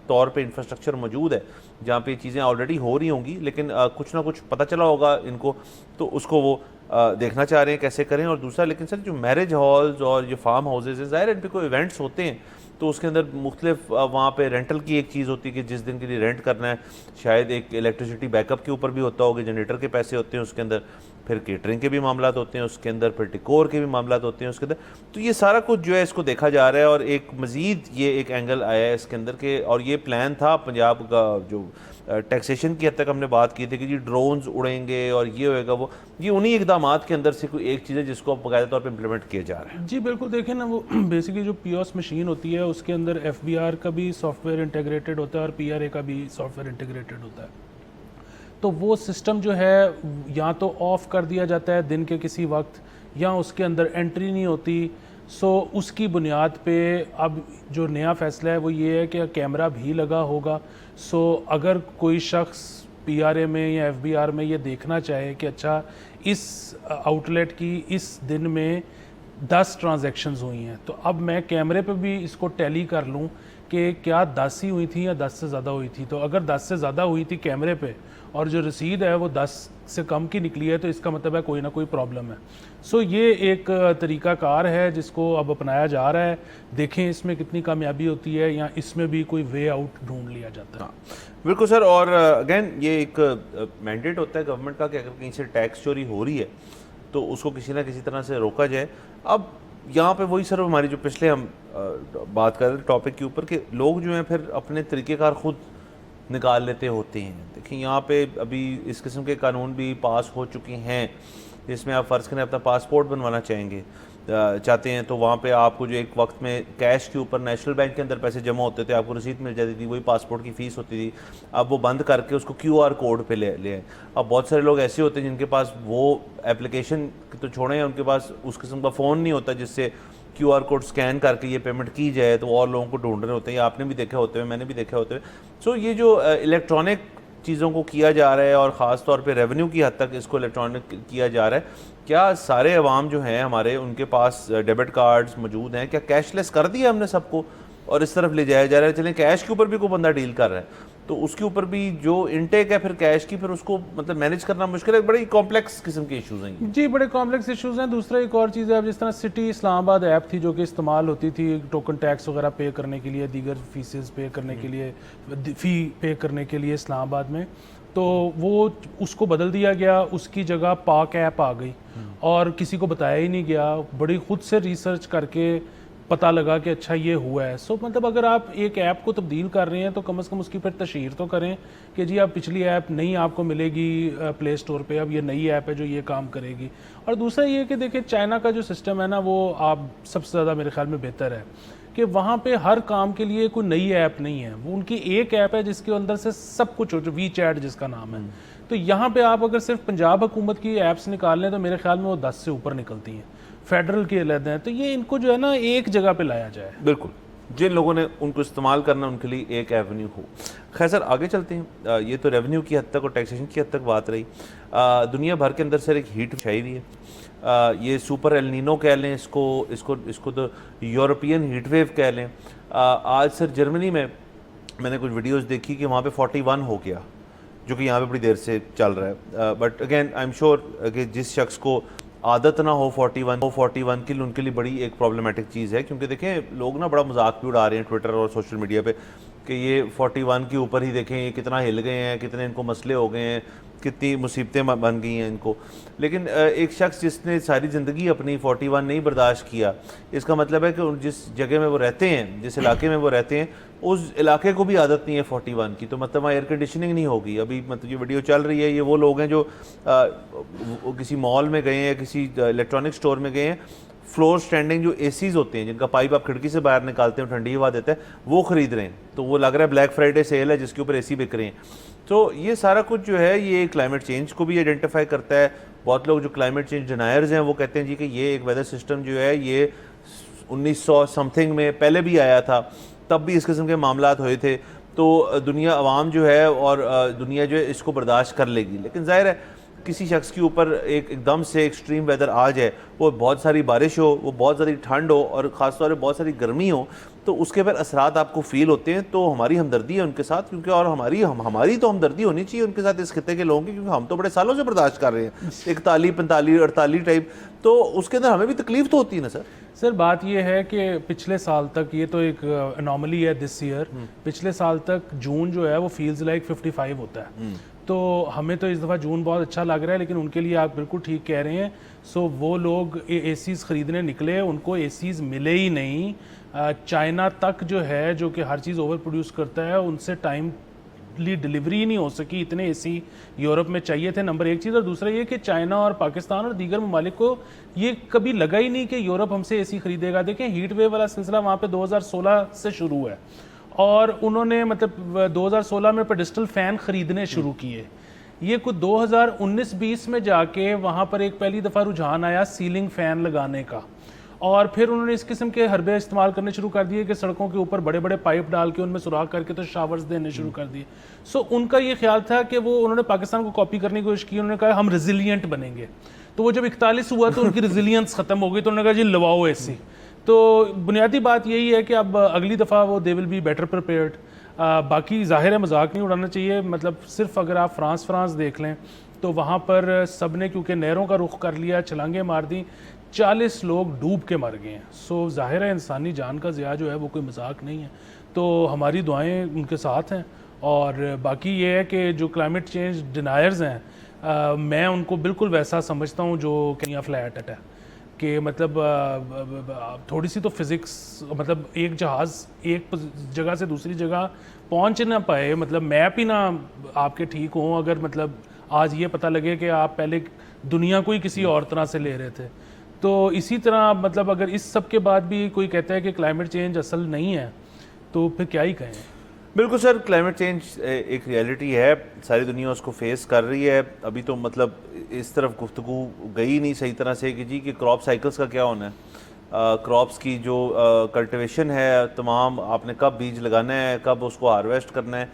तौर पे इंफ्रास्ट्रक्चर मौजूद है जहाँ पे चीज़ें ऑलरेडी हो रही होंगी, लेकिन कुछ ना कुछ पता चला होगा इनको, तो उसको वो देखना चाह रहे हैं कैसे करें। और दूसरा, लेकिन सर जो मैरिज हॉल्स और जो फार्म हाउसेज हैं, ज़ाहिर इन पर कोई इवेंट्स होते हैं तो उसके अंदर मुख्तलिफ वहाँ पे रेंटल की एक चीज़ होती है कि जिस दिन के लिए रेंट करना है, शायद एक इलेक्ट्रिसिटी बैकअप के ऊपर भी होता होगा, जनरेटर के पैसे होते हैं उसके अंदर, फिर केटरिंग के भी मामला होते हैं उसके अंदर, फिर डेकोर के भी मामला होते हैं उसके अंदर। तो ये सारा कुछ जो है इसको देखा जा रहा है, और एक मज़ीद ये एक एंगल आया है इसके अंदर के, और ये प्लान था पंजाब का जो टैक्सेशन की हद तक हमने बात की थी कि जी ड्रोन्स उड़ेंगे और ये होएगा वो, ये उन्हीं इकदामात के अंदर से कोई एक चीज़ है जिसको अब बाकायदा तौर पे इम्प्लीमेंट किया जा रहा है। जी बिल्कुल, देखें ना, वो बेसिकली जो पीओएस मशीन होती है उसके अंदर FBR का भी सॉफ्टवेयर इंटीग्रेटेड होता है और PRA का भी सॉफ्टवेयर इंटीग्रेटेड होता है। तो वो सिस्टम जो है या तो ऑफ़ कर दिया जाता है दिन के किसी वक्त, या उसके अंदर एंट्री नहीं होती। सो उसकी बुनियाद पे अब जो नया फ़ैसला है वो ये है कि कैमरा भी लगा होगा। सो अगर कोई शख्स PRA में या FBR में ये देखना चाहे कि अच्छा इस आउटलेट की इस दिन में 10 ट्रांजैक्शंस हुई हैं, तो अब मैं कैमरे पे भी इसको टैली कर लूँ कि क्या 10 ही हुई थी या 10 से ज़्यादा हुई थी। तो अगर 10 से ज़्यादा हुई थी कैमरे पे और जो रसीद है वो 10 से कम की निकली है, तो इसका मतलब है कोई ना कोई प्रॉब्लम है। सो ये एक तरीक़ाकार है जिसको अब अपनाया जा रहा है। देखें इसमें कितनी कामयाबी होती है या इसमें भी कोई वे आउट ढूंढ लिया जाता है। हाँ बिल्कुल सर। और अगेन ये एक मैंडेट होता है गवर्नमेंट का कि अगर कहीं से टैक्स चोरी हो रही है तो उसको किसी ना किसी तरह से रोका जाए। अब यहाँ पे वही सर हमारी जो पिछले हम बात कर रहे थे टॉपिक के ऊपर कि लोग जो हैं फिर अपने तरीक़ेकार खुद निकाल लेते होते हैं। देखिए यहाँ पे अभी इस किस्म के कानून भी पास हो चुके हैं जिसमें आप फ़र्ज़ करें अपना पासपोर्ट बनवाना चाहते हैं तो वहाँ पे आपको जो एक वक्त में कैश के ऊपर नेशनल बैंक के अंदर पैसे जमा होते थे, आपको रसीद मिल जाती थी, वही पासपोर्ट की फ़ीस होती थी। अब वो बंद करके उसको QR कोड पे ले आए। अब बहुत सारे लोग ऐसे होते हैं जिनके पास वो एप्लीकेशन तो छोड़ें, उनके पास उस किस्म का फ़ोन नहीं होता जिससे QR कोड स्कैन करके ये पेमेंट की जाए, तो और लोगों को ढूंढ रहे होते हैं। आपने भी देखा होते हुए, मैंने भी देखा होते हुए। सो ये जो इलेक्ट्रॉनिक चीज़ों को किया जा रहा है और ख़ास तौर पे रेवेन्यू की हद तक इसको इलेक्ट्रॉनिक किया जा रहा है, क्या सारे अवाम जो हैं हमारे उनके पास डेबिट कार्ड्स मौजूद हैं? क्या कैशलेस कर दिया हमने सबको और इस तरफ ले जाया जा रहा है? चलें कैश के ऊपर भी कोई बंदा डील कर रहा है तो उसके ऊपर भी जो इनटेक है फिर कैश की, फिर उसको मतलब मैनेज करना मुश्किल है। बड़ी कॉम्प्लेक्स किस्म के इश्यूज़ हैं जी, बड़े कॉम्प्लेक्स इश्यूज़ हैं। दूसरा एक और चीज़ है, अब जिस तरह सिटी इस्लामाबाद ऐप थी जो कि इस्तेमाल होती थी टोकन टैक्स वगैरह पे करने के लिए, दीगर फीसेस पे करने के लिए, फ़ी पे करने के लिए इस्लामाबाद में, तो वो उसको बदल दिया गया। उसकी जगह पाक ऐप आ गई और किसी को बताया ही नहीं गया। बड़ी खुद से रिसर्च करके पता लगा कि अच्छा ये हुआ है। सो मतलब अगर आप एक ऐप को तब्दील कर रहे हैं तो कम से कम उसकी फिर तशहीर तो करें कि जी आप पिछली ऐप नहीं आपको मिलेगी प्ले स्टोर पे, अब ये नई ऐप है जो ये काम करेगी। और दूसरा ये कि देखिए चाइना का जो सिस्टम है ना, वो आप सबसे ज़्यादा मेरे ख्याल में बेहतर है कि वहाँ पे हर काम के लिए कोई नई ऐप नहीं है। वो उनकी एक ऐप है जिसके अंदर से सब कुछ हो, जो WeChat जिसका नाम है। तो यहाँ पे आप अगर सिर्फ पंजाब हुकूमत की ऐप्स निकाल लें तो मेरे ख्याल में वो 10 से ऊपर निकलती हैं। फेडरल के अलग हैं, तो ये इनको जो है ना एक जगह पे लाया जाए। बिल्कुल, जिन लोगों ने उनको इस्तेमाल करना उनके लिए एक एवेन्यू हो। खैर सर आगे चलते हैं। ये तो रेवेन्यू की हद तक और टैक्सेशन की हद तक बात रही। दुनिया भर के अंदर सर एक हीट छाई हुई है। ये सुपर एल नीनो कह लें इसको तो यूरोपियन हीट वेव कह लें। आज सर जर्मनी में मैंने कुछ वीडियोस देखी कि वहाँ पे 41 हो गया, जो कि यहाँ पे बड़ी देर से चल रहा है। But again I am sure कि जिस शख्स को आदत ना हो 41 की उनके लिए बड़ी एक प्रॉब्लमेटिक चीज़ है, क्योंकि देखें लोग ना बड़ा मजाक भी उड़ा रहे हैं ट्विटर और सोशल मीडिया पे कि ये 41 के ऊपर ही देखें ये कितना हिल गए हैं, कितने इनको मसले हो गए हैं, कितनी मुसीबतें बन गई हैं इनको। लेकिन एक शख्स जिसने सारी ज़िंदगी अपनी 41 नहीं बर्दाश्त किया, इसका मतलब है कि जिस जगह में वो रहते हैं, जिस इलाके में वो रहते हैं, उस इलाके को भी आदत नहीं है 41 की, तो मतलब वहाँ एयर कंडीशनिंग नहीं होगी। अभी मतलब ये वीडियो चल रही है, ये वो लोग हैं जो किसी मॉल में गए हैं, किसी इलेक्ट्रॉनिक स्टोर में गए हैं, फ्लोर स्टैंडिंग जो एसीज़ होते हैं जिनका पाइप आप खिड़की से बाहर निकालते हैं ठंडी हवा देता है, वो ख़रीद रहे हैं। तो वो लग रहा है ब्लैक फ्राइडे सेल है जिसके ऊपर एसी बिक रहे हैं। तो ये सारा कुछ जो है ये क्लाइमेट चेंज को भी आइडेंटिफाई करता है। बहुत लोग जो क्लाइमेट चेंज डिनायर्स हैं वो कहते हैं जी कि ये एक वेदर सिस्टम जो है ये 1900 समथिंग में पहले भी आया था, तब भी इस किस्म के मामलात हुए थे। तो दुनिया अवाम जो है और दुनिया जो है इसको बर्दाश्त कर लेगी। लेकिन ज़ाहिर है किसी शख्स के ऊपर एकदम से एक्सट्रीम वेदर आ जाए, वो बहुत सारी बारिश हो, वो बहुत ज़्यादा ठंड हो और ख़ास तौर पर बहुत सारी गर्मी हो, तो उसके फिर असरात आपको फील होते हैं। तो हमारी हमदर्दी है उनके साथ, क्योंकि और हमारी तो हमदर्दी होनी चाहिए उनके साथ, इस खिते के लोगों की, क्योंकि हम तो बड़े सालों से बर्दाश्त कर रहे हैं 41, 45, 48 टाइप, तो उसके अंदर हमें भी तकलीफ तो होती है ना सर। सर बात ये है कि पिछले साल तक, ये तो एक अनोमली है दिस ईयर, पिछले साल तक जून जो है वो फील्स लाइक 55 होता है। तो हमें तो इस दफ़ा जून बहुत अच्छा लग रहा है, लेकिन उनके लिए आप बिल्कुल ठीक कह रहे हैं। सो वो लोग एसीज़ ख़रीदने निकले, उनको एसीज़ मिले ही नहीं। चाइना तक जो है, जो कि हर चीज़ ओवर प्रोड्यूस करता है, उनसे टाइमली डिलीवरी ही नहीं हो सकी। इतने एसी यूरोप में चाहिए थे, नंबर एक चीज़। और दूसरा ये कि चाइना और पाकिस्तान और दीगर ममालिक को ये कभी लगा ही नहीं कि यूरोप हमसे एसी ख़रीदेगा। देखें हीट वेव वाला सिलसिला वहाँ पे 2016 से शुरू है और उन्होंने मतलब 2016 में पेडिस्टल फ़ैन ख़रीदने शुरू किए। ये कुछ 2019-20 में जाके वहाँ पर एक पहली दफ़ा रुझान आया सीलिंग फ़ैन लगाने का, और फिर उन्होंने इस किस्म के हरबे इस्तेमाल करने शुरू कर दिए कि सड़कों के ऊपर बड़े बड़े पाइप डाल के उनमें सुराख करके तो शावर्स देने शुरू कर दिए। सो उनका ये ख्याल था कि वो, उन्होंने पाकिस्तान को कॉपी करने की कोशिश की। उन्होंने कहा हम रेजिलियंट बनेंगे। तो वो जब 41 हुआ तो उनकी रेजिलियंस ख़त्म हो गई, तो उन्होंने कहा जी लवाओ एसी। तो बुनियादी बात यही है कि अब अगली दफ़ा वो they will be better prepared. बाकी ज़ाहिर है मजाक नहीं उड़ाना चाहिए, मतलब सिर्फ अगर आप फ्रांस देख लें तो वहाँ पर सब ने क्योंकि नहरों का रुख कर लिया, छलांगे मार दी, 40 लोग डूब के मर गए हैं। सो ज़ाहिर है इंसानी जान का ज़िया जो है वो कोई मजाक नहीं है। तो हमारी दुआएं उनके साथ हैं। और बाकी ये है कि जो क्लाइमेट चेंज डिनायर्स हैं, मैं उनको बिल्कुल वैसा समझता हूँ जो कहीं फ्लैट है कि मतलब थोड़ी सी तो फिज़िक्स, मतलब एक जहाज़ एक जगह से दूसरी जगह पहुँच ना पाए, मतलब मैप ही ना आपके ठीक हों, अगर मतलब आज ये पता लगे कि आप पहले दुनिया को ही किसी और तरह से ले रहे थे। तो इसी तरह मतलब अगर इस सब के बाद भी कोई कहता है कि क्लाइमेट चेंज असल नहीं है तो फिर क्या ही कहें। बिल्कुल सर, क्लाइमेट चेंज एक रियलिटी है, सारी दुनिया उसको फेस कर रही है। अभी तो मतलब इस तरफ गुफ्तगू गई नहीं सही तरह से कि जी कि क्रॉप साइकिल्स का क्या होना है, क्रॉप्स की जो कल्टीवेशन है, तमाम आपने कब बीज लगाना है, कब उसको हार्वेस्ट करना है,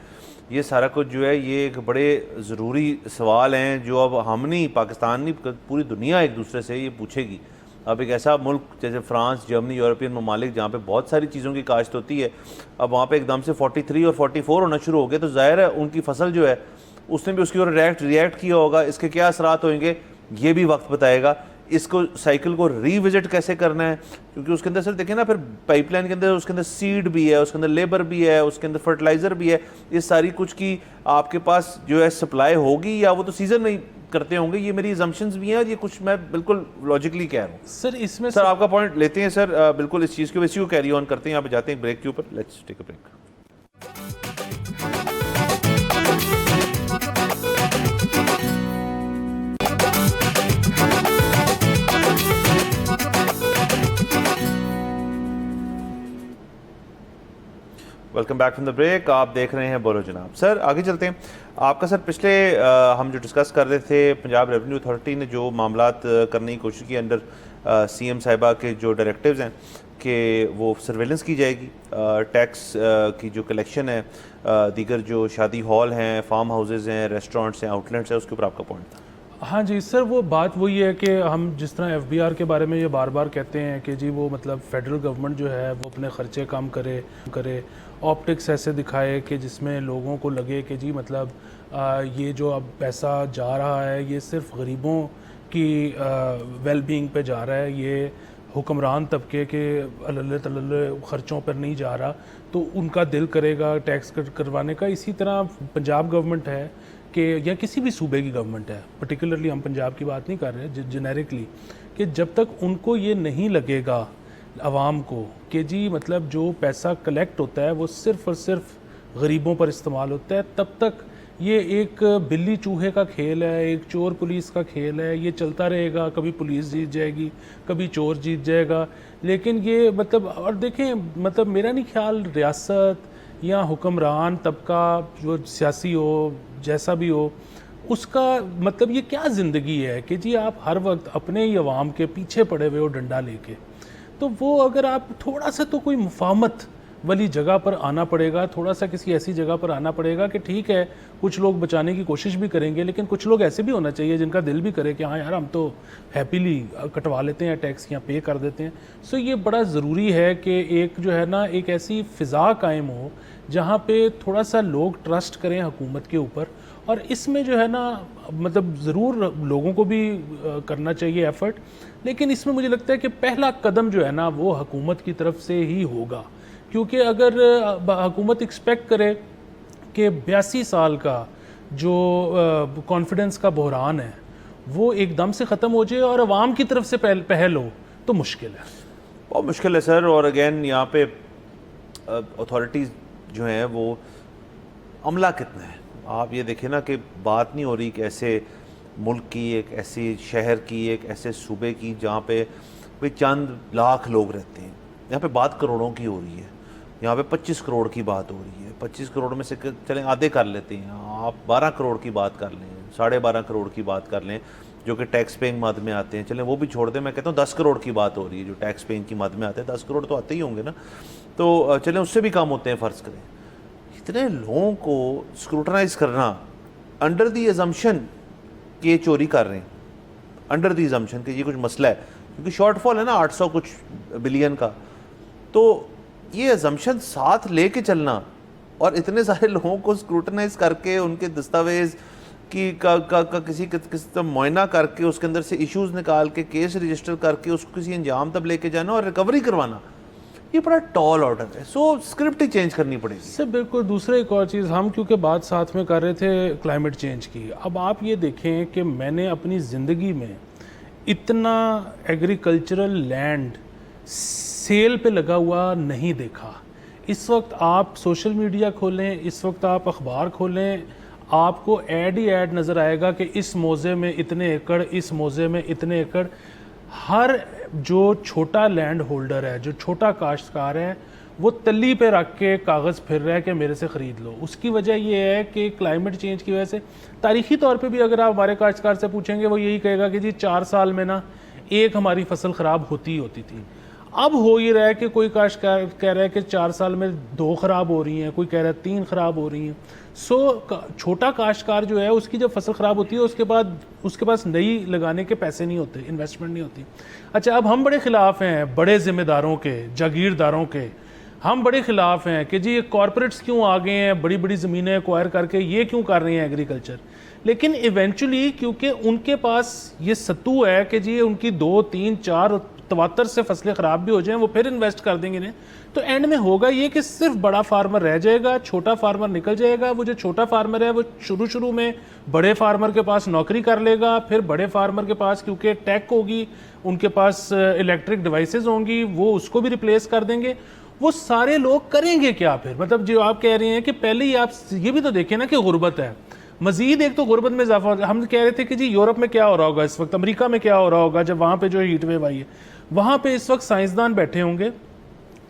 ये सारा कुछ जो है ये एक बड़े ज़रूरी सवाल हैं जो अब हम नहीं, पाकिस्तान नहीं, पूरी दुनिया एक दूसरे से ये पूछेगी। अब एक ऐसा मुल्क जैसे फ्रांस, जर्मनी, यूरोपियन ममालिक जहाँ पे बहुत सारी चीज़ों की काश्त होती है, अब वहाँ पे एकदम से 43 और 44 होना शुरू हो गए, तो ज़ाहिर है उनकी फसल जो है उसने भी उसकी ओर रिएक्ट किया होगा। इसके क्या असरात होंगे ये भी वक्त बताएगा। इसको साइकिल को रीविजिट कैसे करना है, क्योंकि उसके अंदर सर देखें ना, फिर पाइपलाइन के अंदर उसके अंदर सीड भी है, उसके अंदर लेबर भी है, उसके अंदर फर्टिलाइज़र भी है, इस सारी कुछ की आपके पास जो है सप्लाई होगी, या वो तो सीज़न में ही करते होंगे। ये मेरी assumptions भी हैं और ये कुछ मैं बिल्कुल लॉजिकली कह रहा हूँ सर। इसमें सर आपका पॉइंट लेते हैं सर, बिल्कुल इस चीज़ को इसी को कैरी ऑन करते हैं। यहाँ पे जाते हैं ब्रेक के ऊपर, let's take a break. Welcome back from the break. आप देख रहे हैं बोलो जनाब। सर आगे चलते हैं। आपका सर पिछले हम जो डिस्कस कर रहे थे, पंजाब रेवेन्यू अथॉरिटी ने जो मामलात करने की कोशिश की अंडर सीएम साहिबा के जो डायरेक्टिव्स हैं कि वो सर्वेलेंस की जाएगी, टैक्स की जो कलेक्शन है, दीगर जो शादी हॉल हैं, फार्म हाउसेज हैं, रेस्टोरेंट्स हैं, आउटलेट्स हैं, उसके ऊपर आपका पॉइंट था। हाँ जी सर, वो बात वही है कि हम जिस तरह एफबीआर के बारे में ये बार बार कहते हैं कि जी वो मतलब फेडरल गवर्नमेंट जो है वो अपने ख़र्चे कम करे, ऑप्टिक्स ऐसे दिखाए कि जिसमें लोगों को लगे कि जी मतलब ये जो अब पैसा जा रहा है ये सिर्फ गरीबों की वेल बीइंग पे जा रहा है, ये हुक्मरान तबके के अल्ल तल्ल ख़र्चों पर नहीं जा रहा, तो उनका दिल करेगा टैक्स करवाने का। इसी तरह पंजाब गवर्नमेंट है कि या किसी भी सूबे की गवर्नमेंट है, पर्टिकुलरली हम पंजाब की बात नहीं कर रहे, जेनेरिकली, कि जब तक उनको ये नहीं लगेगा आवाम को कि जी मतलब जो पैसा कलेक्ट होता है वो सिर्फ़ और सिर्फ गरीबों पर इस्तेमाल होता है, तब तक ये एक बिल्ली चूहे का खेल है, एक चोर पुलिस का खेल है, ये चलता रहेगा। कभी पुलिस जीत जाएगी, कभी चोर जीत जाएगा। लेकिन ये मतलब, और देखें मतलब मेरा नहीं ख्याल रियासत या हुक्मरान तबका जो सियासी हो, जैसा भी हो, उसका मतलब ये क्या ज़िंदगी है कि जी आप हर वक्त अपने ही अवाम के पीछे पड़े हुए हो डंडा लेके। तो वो अगर आप थोड़ा सा तो कोई मुफाहमत वाली जगह पर आना पड़ेगा, थोड़ा सा किसी ऐसी जगह पर आना पड़ेगा कि ठीक है कुछ लोग बचाने की कोशिश भी करेंगे, लेकिन कुछ लोग ऐसे भी होना चाहिए जिनका दिल भी करे कि हाँ यार हम तो हैप्पीली कटवा लेते हैं टैक्स या पे कर देते हैं। सो ये बड़ा ज़रूरी है कि एक जो है ना एक ऐसी फ़िज़ा कायम हो जहाँ पे थोड़ा सा लोग ट्रस्ट करें हुकूमत के ऊपर। और इसमें जो है ना मतलब ज़रूर लोगों को भी करना चाहिए एफ़र्ट, लेकिन इसमें मुझे लगता है कि पहला कदम जो है ना वो हुकूमत की तरफ से ही होगा। क्योंकि अगर हुकूमत एक्सपेक्ट करे कि 82 साल का जो कॉन्फिडेंस का बहरान है वो एकदम से ख़त्म हो जाए और अवाम की तरफ से पहल हो, तो मुश्किल है, बहुत मुश्किल है सर। और अगेन यहाँ पे अथॉरिटीज़ जो हैं वो अमला कितना है, आप ये देखें ना कि बात नहीं हो रही कि ऐसे मुल्क की, एक ऐसी शहर की, एक ऐसे सूबे की जहाँ पे भाई चंद लाख लोग रहते हैं। यहाँ पे बात करोड़ों की हो रही है, यहाँ पे 25 करोड़ की बात हो रही है। 25 करोड़ में से चलें आधे कर लेते हैं, आप 12 करोड़ की बात कर लें, 12.5 करोड़ की बात कर लें जो कि टैक्स पेइंग मद में आते हैं, चलें वो भी छोड़ दें। मैं कहता हूँ 10 करोड़ की बात हो रही है जो टैक्स पेइंग की मद में आते हैं, 10 करोड़ तो आते ही होंगे ना, तो चलें उससे भी कम होते हैं फ़र्ज़ करें। इतने लोगों को स्क्रूटनाइज करना अंडर दी अजम्पशन कि ये चोरी कर रहे हैं, अंडर दी अजम्पशन कि ये कुछ मसला है, क्योंकि शॉर्टफॉल है ना 800 कुछ बिलियन का। तो ये अजम्पशन साथ लेके चलना और इतने सारे लोगों को स्क्रूटनाइज करके उनके दस्तावेज की का किसी तरह मुआयना करके उसके अंदर से इश्यूज निकाल के केस रजिस्टर करके उसको किसी अंजाम तक लेके जाना और रिकवरी करवाना, ये बड़ा टॉल ऑर्डर है। सो स्क्रिप्ट ही चेंज करनी पड़ेगी। सर बिल्कुल। दूसरा एक और चीज़, हम क्योंकि बात साथ में कर रहे थे क्लाइमेट चेंज की, अब आप ये देखें कि मैंने अपनी ज़िंदगी में इतना एग्रीकल्चरल लैंड सेल पे लगा हुआ नहीं देखा। इस वक्त आप सोशल मीडिया खोलें, इस वक्त आप अखबार खोलें, आपको ऐड ही ऐड नज़र आएगा कि इस मौज़े में इतने एकड़, इस मौज़े में इतने एकड़। हर जो छोटा लैंड होल्डर है, जो छोटा काश्तकार है, वो तली पे रख के कागज़ फिर रहा है कि मेरे से ख़रीद लो। उसकी वजह ये है कि क्लाइमेट चेंज की वजह से तारीख़ी तौर पे भी अगर आप हमारे काश्तकार से पूछेंगे, वो यही कहेगा कि जी 4 साल में ना एक हमारी फसल ख़राब होती ही होती थी। अब हो ये रहा है कि कोई काश्तकार कह रहा है कि 4 साल में 2 ख़राब हो रही हैं, कोई कह रहा है 3 ख़राब हो रही हैं। सो छोटा काश्तकार जो है, उसकी जब फसल ख़राब होती है उसके बाद उसके पास नई लगाने के पैसे नहीं होते, इन्वेस्टमेंट नहीं होती। अच्छा, अब हम बड़े ख़िलाफ़ हैं बड़े ज़िम्मेदारों के, जागीरदारों के। हम बड़े ख़िलाफ़ हैं कि जी ये कॉरपोरेट्स क्यों आ गए हैं, बड़ी बड़ी ज़मीनें एक्वायर करके ये क्यों कर रहे हैं एग्रीकल्चर। लेकिन इवेंचुअली क्योंकि उनके पास ये सत्तू है कि जी उनकी 2, 3, 4 तवातर से फसलें ख़राब भी हो जाएं, वो फिर इन्वेस्ट कर देंगे इन्हें। तो एंड में होगा ये कि सिर्फ बड़ा फार्मर रह जाएगा, छोटा फार्मर निकल जाएगा। वो जो छोटा फार्मर है वो शुरू में बड़े फार्मर के पास नौकरी कर लेगा, फिर बड़े फार्मर के पास क्योंकि टेक होगी, उनके पास इलेक्ट्रिक डिवाइसेस होंगी, वो उसको भी रिप्लेस कर देंगे। वो सारे लोग करेंगे क्या फिर? मतलब जो आप कह रहे हैं कि पहले ही आप ये भी तो देखें ना कि गुर्बत है, मजीद एक तो गुर्बत में इजाफा। हम कह रहे थे कि जी यूरोप में क्या हो रहा होगा इस वक्त, अमेरिका में क्या हो रहा होगा, जब वहाँ पे जो हीट वेव आई है, वहाँ पे इस वक्त साइंसदान बैठे होंगे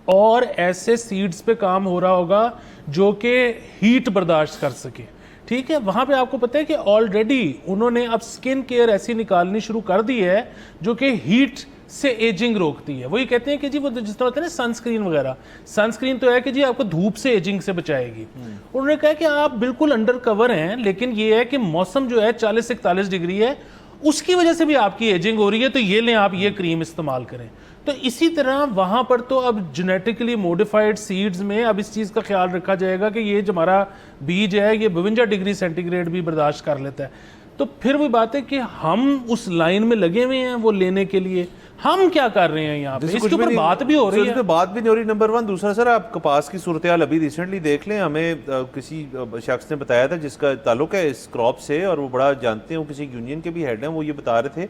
और ऐसे सीड्स पे काम हो रहा होगा जो कि हीट बर्दाश्त कर सके। ठीक है, वहाँ पे आपको पता है कि ऑलरेडी उन्होंने अब स्किन केयर ऐसी निकालनी शुरू कर दी है जो कि हीट से एजिंग रोकती है। वही कहते हैं कि जी वो जिस तरह होता है ना सनस्क्रीन वगैरह, सनस्क्रीन तो है कि जी आपको धूप से एजिंग से बचाएगी। उन्होंने कहा कि आप बिल्कुल अंडर कवर हैं, लेकिन ये है कि मौसम जो है 40-41 डिग्री है, उसकी वजह से भी आपकी एजिंग हो रही है, तो ये लें आप ये क्रीम इस्तेमाल करें। तो इसी तरह वहाँ पर तो अब जेनेटिकली मॉडिफाइड सीड्स में अब इस चीज़ का ख्याल रखा जाएगा कि ये जो हमारा बीज है ये 52 डिग्री सेंटीग्रेड भी बर्दाश्त कर लेता है। तो फिर वही बात है कि हम उस लाइन में लगे हुए हैं वो लेने के लिए। हम क्या कर रहे हैं यहाँ पे, इसके ऊपर बात भी हो रही है। बात भी नहीं हो रही, नंबर 1। दूसरा सर, आप कपास की सूरत हाल अभी रिसेंटली देख लें। हमें किसी शख्स ने बताया था जिसका ताल्लुक है इस क्रॉप से, और वो बड़ा जानते हैं, वो किसी यूनियन के भी हेड हैं, वो ये बता रहे थे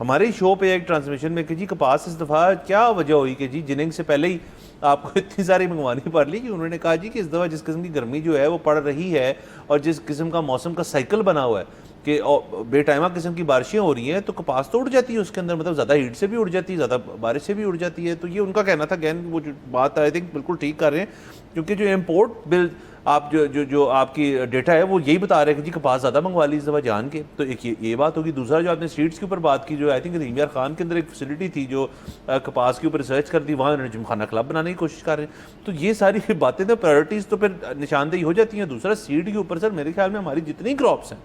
हमारे ही शो पे एक ट्रांसमिशन में कि जी कपास इस दफ़ा क्या वजह हुई कि जी जिनिंग से पहले ही आपको इतनी सारी मंगवानी पड़ ली, कि उन्होंने कहा जी कि इस दफ़ा जिस किस्म की गर्मी जो है वो पड़ रही है और जिस किस्म का मौसम का साइकिल बना हुआ है कि बेटाइमा किस्म की बारिशें हो रही हैं, तो कपास तो उड़ जाती है उसके अंदर, मतलब ज़्यादा हीट से भी उड़ जाती है, ज़्यादा बारिश से भी उड़ जाती है। तो ये उनका कहना था। अगेन वो जो बात आई थिंक बिल्कुल ठीक कर रहे हैं, क्योंकि जो इम्पोर्ट बिल आप जो आपकी डेटा है वो यही बता रहे हैं कि जी कपास ज़्यादा मंगवा ली इस दफ़ा जान के। तो एक ये बात होगी। दूसरा जो आपने सीड्स के ऊपर बात की, जो आई थिंक रहीम यार खान के अंदर एक फैसिलिटी थी जो कपास के ऊपर रिसर्च कर दी, वहाँ उन्होंने जिमखाना क्लब बनाने की कोशिश कर रहे हैं। तो ये सारी बातें तो प्रायोरिटीज़ तो फिर निशानदेही हो जाती हैं। दूसरा सीड के ऊपर सर मेरे ख्याल में हमारी जितनी क्रॉप्स हैं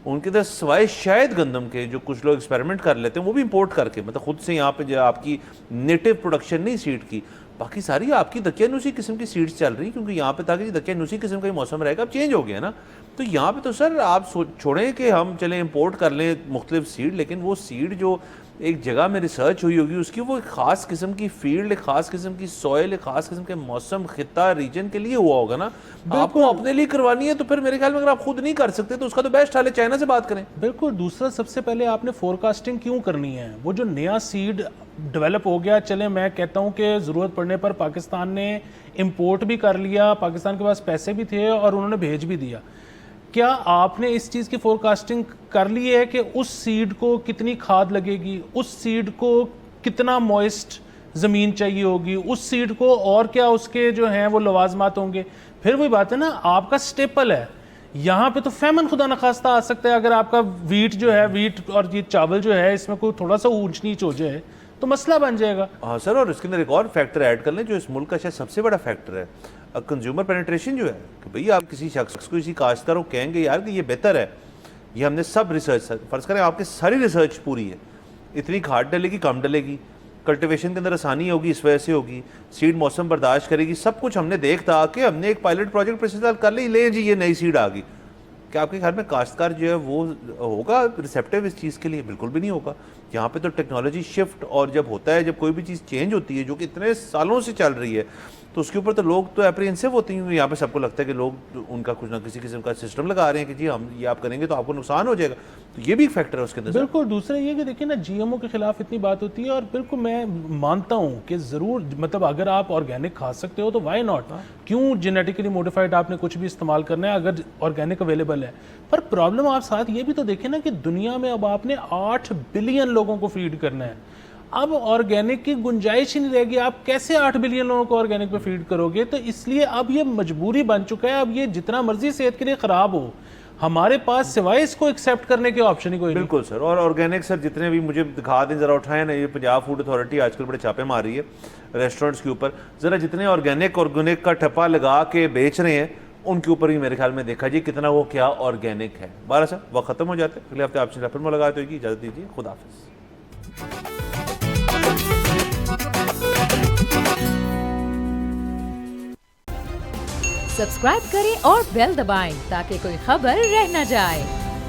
उनके तो सिवाय शायद गंदम के जो कुछ लोग एक्सपेरिमेंट कर लेते हैं वो भी इंपोर्ट करके, मतलब खुद से यहाँ पे जो आपकी नेटिव प्रोडक्शन नहीं सीड की, बाकी सारी आपकी दकियानूसी किस्म की सीड्स चल रही, क्योंकि यहाँ पे था कि दकियानूसी किस्म का ही मौसम रहेगा। अब चेंज हो गया ना, तो यहाँ पे तो सर आप छोड़ें कि हम चलें इंपोर्ट कर लें मुख्तलिफ सीड, लेकिन वो सीड जो एक जगह में रिसर्च हुई होगी उसकी वो एक ख़ास किस्म की फील्ड, एक ख़ास किस्म की सॉइल, एक ख़ास किस्म के मौसम, खिता, रीजन के लिए हुआ होगा ना। आपको अपने लिए करवानी है तो फिर मेरे ख्याल में अगर आप खुद नहीं कर सकते तो उसका तो बेस्ट हाल है चाइना से बात करें। बिल्कुल। दूसरा, सबसे पहले आपने फोरकास्टिंग क्यों करनी है? वो जो नया सीड डेवलप हो गया, चले मैं कहता हूँ कि ज़रूरत पड़ने पर पाकिस्तान ने इम्पोर्ट भी कर लिया, पाकिस्तान के पास पैसे भी थे और उन्होंने भेज भी दिया। क्या आपने इस चीज़ की फोरकास्टिंग कर ली है कि उस सीड को कितनी खाद लगेगी, उस सीड को कितना मॉइस्ट ज़मीन चाहिए होगी, उस सीड को और क्या उसके जो हैं वो लवाजमात होंगे? फिर वही बात है ना, आपका स्टेपल है, यहाँ पे तो फैमन खुदा न खास्ता आ सकता है। अगर आपका वीट जो है, वीट और ये चावल जो है, इसमें कोई थोड़ा सा ऊंच नीच हो जाए तो मसला बन जाएगा। हाँ सर, और इसके अंदर एक और फैक्टर ऐड कर लें जो इस मुल्क का शायद सबसे बड़ा फैक्टर है, कंज्यूमर पेनिट्रेशन जो है। कि भाई आप किसी शख्स को, किसी काश्तकार को कहेंगे यार कि ये बेहतर है, ये हमने सब रिसर्च, फ़र्ज़ करें आपकी सारी रिसर्च पूरी है, इतनी खाद डलेगी कम डलेगी, कल्टिवेशन के अंदर आसानी होगी इस वजह से होगी, सीड मौसम बर्दाश्त करेगी, सब कुछ हमने देखता कि हमने एक पायलट प्रोजेक्ट पिछले साल कर ली, ले जी ये नई सीड आ गई। क्या आपके ख्याल में काश्तकार जो है वो होगा रिसेप्टिव इस चीज़ के लिए? बिल्कुल भी नहीं होगा। यहाँ पे तो टेक्नोलॉजी शिफ्ट और जब होता है, जब कोई भी चीज़ चेंज होती है जो कि इतने सालों से चल रही है, तो उसके ऊपर तो लोग तो एप्रीहेंसिव होते हैं। यहाँ पे सबको लगता है कि लोग उनका कुछ ना किसी किस्म का सिस्टम लगा रहे हैं कि जी हम ये आप करेंगे तो आपको नुकसान हो जाएगा, तो ये भी एक फैक्टर है उसके अंदर। बिल्कुल। दूसरा ये कि देखिए ना, जीएमओ के खिलाफ इतनी बात होती है और बिल्कुल मैं मानता हूँ कि ज़रूर मतलब अगर आप ऑर्गेनिक खा सकते हो तो वाई नॉट, क्यों जेनेटिकली मॉडिफाइड आपने कुछ भी इस्तेमाल करना है अगर ऑर्गेनिक अवेलेबल है। पर प्रॉब्लम आप साथ ये भी तो देखें ना कि दुनिया में अब आपने 8 बिलियन लोगों को फीड करना है। अब ऑर्गेनिक की गुंजाइश ही नहीं रहेगी, आप कैसे 8 बिलियन लोगों को ऑर्गेनिक पे फीड करोगे? तो इसलिए अब ये मजबूरी बन चुका है। अब ये जितना मर्जी सेहत के लिए ख़राब हो, हमारे पास सिवाय इसको एक्सेप्ट करने के ऑप्शन ही कोई नहीं। बिल्कुल सर। और ऑर्गेनिक सर जितने भी मुझे दिखा दें ज़रा, उठाएं ना, ये पंजाब फूड अथॉरिटी आजकल बड़े छापे मार रही है रेस्टोरेंट्स के ऊपर, ज़रा जितने ऑर्गेनिक का ठप्पा लगा के बेच रहे हैं उनके ऊपर भी मेरे ख्याल में देखा जी कितना वो क्या ऑर्गेनिक है। 12 साहब वक्त ख़त्म हो जाते हैं, अगले हफ्ते आपसे फिर मुलाकात होगी। इजाज़त दीजिए, खुदा हाफिज़। सब्सक्राइब करें और बेल दबाएं ताकि कोई खबर रह न जाए।